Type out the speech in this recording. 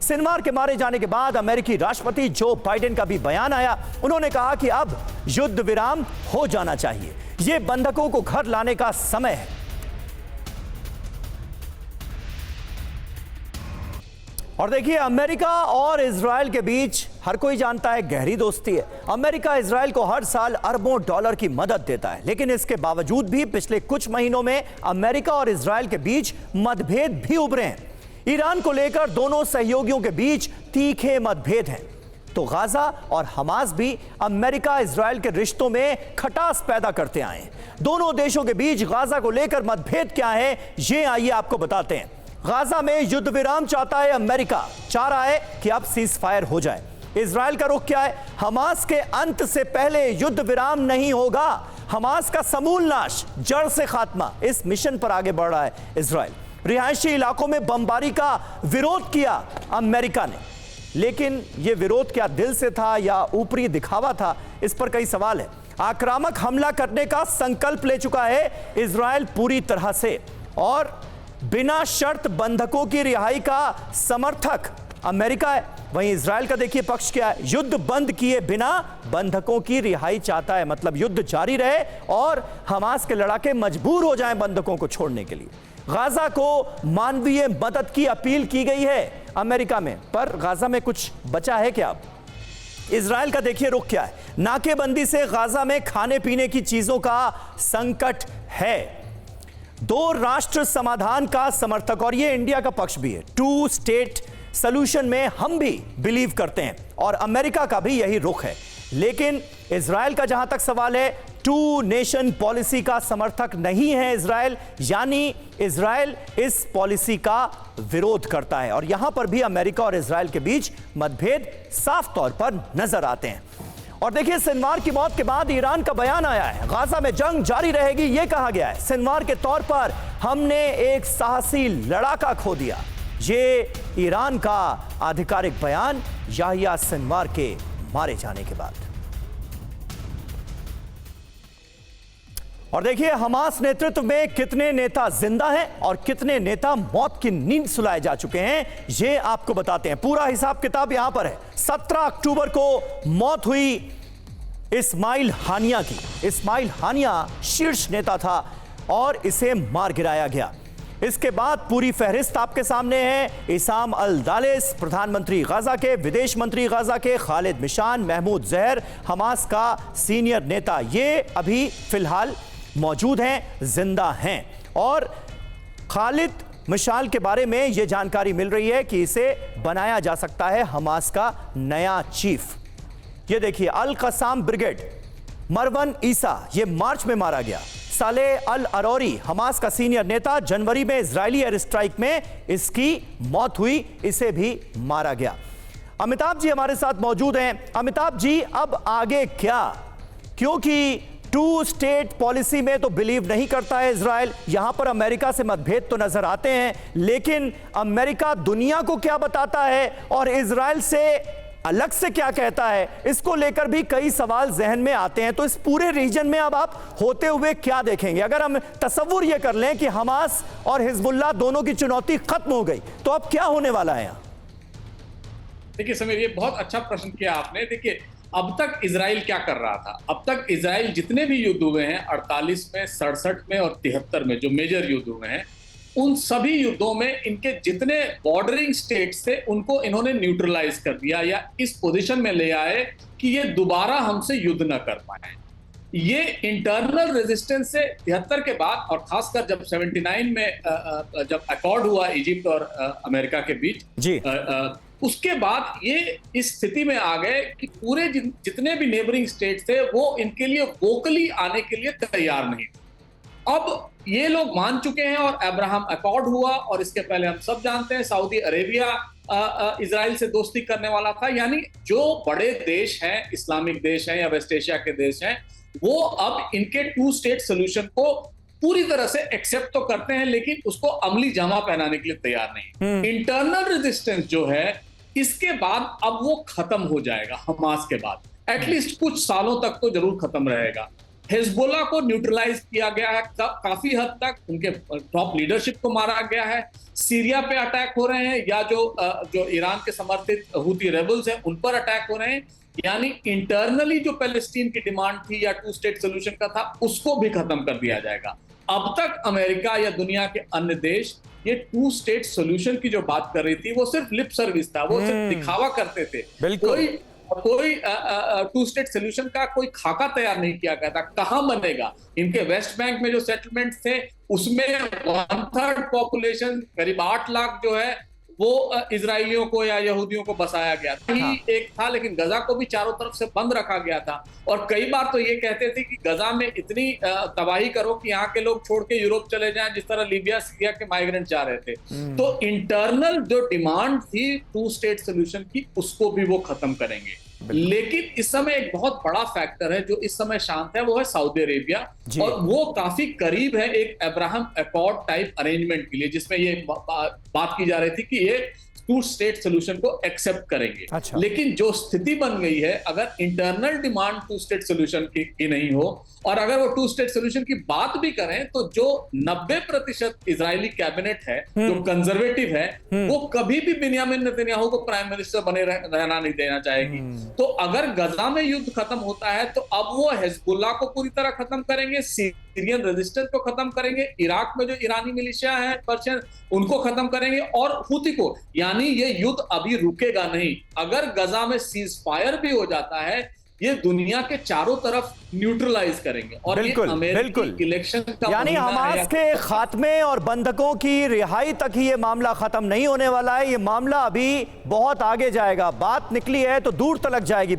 Sinwar के मारे जाने के बाद अमेरिकी राष्ट्रपति जो बाइडेन का भी बयान आया। उन्होंने कहा कि अब युद्ध विराम हो जाना चाहिए, ये बंधकों को घर लाने का समय है। और देखिए, अमेरिका और इजराइल के बीच हर कोई जानता है गहरी दोस्ती है। अमेरिका इजराइल को हर साल अरबों डॉलर की मदद देता है, लेकिन इसके बावजूद भी पिछले कुछ महीनों में अमेरिका और इजराइल के बीच मतभेद भी उभरे हैं। ईरान को लेकर दोनों सहयोगियों के बीच तीखे मतभेद हैं। तो गाजा और हमास भी अमेरिका इजराइल के रिश्तों में खटास पैदा करते आए हैं। दोनों देशों के बीच गाजा को लेकर मतभेद क्या है, ये आइए आपको बताते हैं। गाजा में युद्ध विराम चाहता है अमेरिका, चाह रहा है कि अब सीज फायर हो जाए। इजराइल का रुख क्या है? हमास के अंत से पहले युद्ध विराम नहीं होगा, हमास का समूल नाश, जड़ से खात्मा, इस मिशन पर आगे बढ़ रहा है इजराइल। रिहायशी इलाकों में बमबारी का विरोध किया अमेरिका ने, लेकिन यह विरोध क्या दिल से था या ऊपरी दिखावा था, इस पर कई सवाल है। आक्रामक हमला करने का संकल्प ले चुका है इजराइल पूरी तरह से, और बिना शर्त बंधकों की रिहाई का समर्थक अमेरिका है। वहीं इजराइल का देखिए पक्ष क्या है, युद्ध बंद किए बिना बंधकों की रिहाई चाहता है, मतलब युद्ध जारी रहे और हमास के लड़ाके मजबूर हो जाएं बंधकों को छोड़ने के लिए। गाजा को मानवीय मदद की अपील की गई है अमेरिका में, पर गाजा में कुछ बचा है क्या? इजराइल का देखिए रुख क्या है, नाकेबंदी से गाजा में खाने पीने की चीजों का संकट है। दो राष्ट्र समाधान का समर्थक, और ये इंडिया का पक्ष भी है। 2 स्टेट सॉल्यूशन में हम भी बिलीव करते हैं और अमेरिका का भी यही रुख है। लेकिन इजराइल का जहां तक सवाल है, 2 नेशन पॉलिसी का समर्थक नहीं है इजराइल, यानी इजराइल इस पॉलिसी का विरोध करता है। और यहां पर भी अमेरिका और इजराइल के बीच मतभेद साफ तौर पर नजर आते हैं। और देखिए, सिनवार की मौत के बाद ईरान का बयान आया है, गाजा में जंग जारी रहेगी, यह कहा गया है। सिनवार के तौर पर हमने एक साहसी लड़ाका खो दिया, ये ईरान का आधिकारिक बयान याहिया सिनवार के मारे जाने के बाद। और देखिए, हमास नेतृत्व में कितने नेता जिंदा हैं और कितने नेता मौत की नींद सुलाए जा चुके हैं, ये आपको बताते हैं। पूरा हिसाब किताब यहां पर है। 17 अक्टूबर को मौत हुई इस्माइल हानिया की। इस्माइल हानिया शीर्ष नेता था और इसे मार गिराया गया। इसके बाद पूरी फहरिस्त आपके सामने है। इसाम अल दालेस प्रधानमंत्री गाजा के, विदेश मंत्री गाजा के खालिद मिशान, महमूद जहर हमास का सीनियर नेता, ये अभी फिलहाल मौजूद हैं, जिंदा हैं। और खालिद मिशाल के बारे में यह जानकारी मिल रही है कि इसे बनाया जा सकता है हमास का नया चीफ। ये देखिए, अल कसाम ब्रिगेड, मरवन ईसा, ये मार्च में मारा गया। साले अल अरौरी हमास का सीनियर नेता, जनवरी में इजरायली एयर स्ट्राइक में इसकी मौत हुई, इसे भी मारा गया। अमिताभ जी हमारे साथ मौजूद हैं। अमिताभ जी, अब आगे क्या? क्योंकि 2 स्टेट पॉलिसी में तो बिलीव नहीं करता है इजराइल, यहां पर अमेरिका से मतभेद तो नजर आते हैं, लेकिन अमेरिका दुनिया को क्या बताता है और इजराइल से अलग से क्या कहता है, इसको लेकर भी कई सवाल जहन में आते हैं। तो इस पूरे रीजन में अब आप होते हुए क्या देखेंगे? अगर हम तसव्वुर यह कर लें कि हमास और हिजबुल्लाह दोनों की चुनौती खत्म हो गई, तो अब क्या होने वाला है यहां? देखिए समीर, ये बहुत अच्छा प्रश्न किया आपने। देखिए, अब तक इजराइल क्या कर रहा था? अब तक इजराइल जितने भी युद्ध हुए हैं, 48 में, 67 में और 73 में, जो मेजर युद्ध हुए हैं, उन सभी युद्धों में इनके जितने बॉर्डरिंग स्टेट्स थे उनको इन्होंने न्यूट्रलाइज कर दिया या इस पोजीशन में ले आए कि ये दोबारा हमसे युद्ध न कर पाए। ये इंटरनल रेजिस्टेंस से 73 के बाद, और खासकर जब 79 में जब अकॉर्ड हुआ इजिप्ट और अमेरिका के बीच जी, उसके बाद ये इस स्थिति में आ गए कि पूरे जितने भी नेबरिंग स्टेट थे वो इनके लिए वोकली आने के लिए तैयार नहीं थे। अब ये लोग मान चुके हैं और अब्राहम अकॉर्ड हुआ, और इसके पहले हम सब जानते हैं सऊदी अरेबिया इजराइल से दोस्ती करने वाला था। यानी जो बड़े देश हैं, इस्लामिक देश हैं या वेस्ट एशिया के देश हैं, वो अब इनके 2 स्टेट सोल्यूशन को पूरी तरह से एक्सेप्ट तो करते हैं, लेकिन उसको अमली जामा पहनाने के लिए तैयार नहीं। इंटरनल रेजिस्टेंस जो है, इसके बाद अब वो खत्म हो जाएगा। हमास के बाद एटलीस्ट कुछ सालों तक तो जरूर खत्म रहेगा। हिजबुल्लाह को न्यूट्रलाइज किया गया है काफी हद तक, उनके टॉप लीडरशिप को मारा गया है, सीरिया पे अटैक हो रहे हैं, या जो ईरान के समर्थित हूती रेबल्स हैं उन पर अटैक हो रहे हैं। यानी इंटरनली जो पैलेस्टीन की डिमांड थी या टू स्टेट सोल्यूशन का था, उसको भी खत्म कर दिया जाएगा। अब तक अमेरिका या दुनिया के अन्य देश ये टू स्टेट सोल्यूशन की जो बात कर रही थी वो सिर्फ लिप सर्विस था, वो सिर्फ दिखावा करते थे। कोई टू स्टेट सोल्यूशन का कोई खाका तैयार नहीं किया गया था। कहां बनेगा? इनके वेस्ट बैंक में जो सेटलमेंट थे उसमें 1/3 पॉपुलेशन, करीब 8 लाख जो है वो इजरायलियों को या यहूदियों को बसाया गया था। एक था, लेकिन गजा को भी चारों तरफ से बंद रखा गया था। और कई बार तो ये कहते थे कि गजा में इतनी तबाही करो कि यहाँ के लोग छोड़ के यूरोप चले जाएं, जिस तरह लीबिया सीरिया के माइग्रेंट जा रहे थे। तो इंटरनल जो डिमांड थी टू स्टेट सोल्यूशन की, उसको भी वो खत्म करेंगे। लेकिन इस समय एक बहुत बड़ा फैक्टर है जो इस समय शांत है, वो है सऊदी अरेबिया, और वो काफी करीब है एक अब्राहम अकॉर्ड टाइप अरेंजमेंट के लिए, जिसमें ये बात की जा रही थी कि ये टू स्टेट सोल्यूशन को एक्सेप्ट करेंगे। अच्छा। लेकिन जो स्थिति बन गई है, अगर internal demand two state solution की नहीं हो और अगर वो टू स्टेट सोल्यूशन की बात भी करें, तो जो 90% इजरायली कैबिनेट है जो कंजर्वेटिव है, वो कभी भी बिन्यामिन नेतन्याहू को प्राइम मिनिस्टर बने रहना नहीं देना चाहेगी। तो अगर गजा में युद्ध खत्म होता है तो अब वो हिजबुल्लाह को पूरी तरह खत्म करेंगे, सीरियन रेजिस्टेंस को खत्म करेंगे, इराक में जो ईरानी मिलिशिया है पर्शियन, उनको खत्म करेंगे, और हूती को। यानी ये युद्ध अभी रुकेगा नहीं। अगर गजा में सीज फायर भी हो जाता है, ये दुनिया के चारों तरफ न्यूट्रलाइज करेंगे। और बिल्कुल, ये अमेरिकी इलेक्शन का यानी हमास के खात्मे और बंधकों की रिहाई तक ही ये मामला खत्म नहीं होने वाला है। ये मामला अभी बहुत आगे जाएगा। बात निकली है तो दूर तक जाएगी।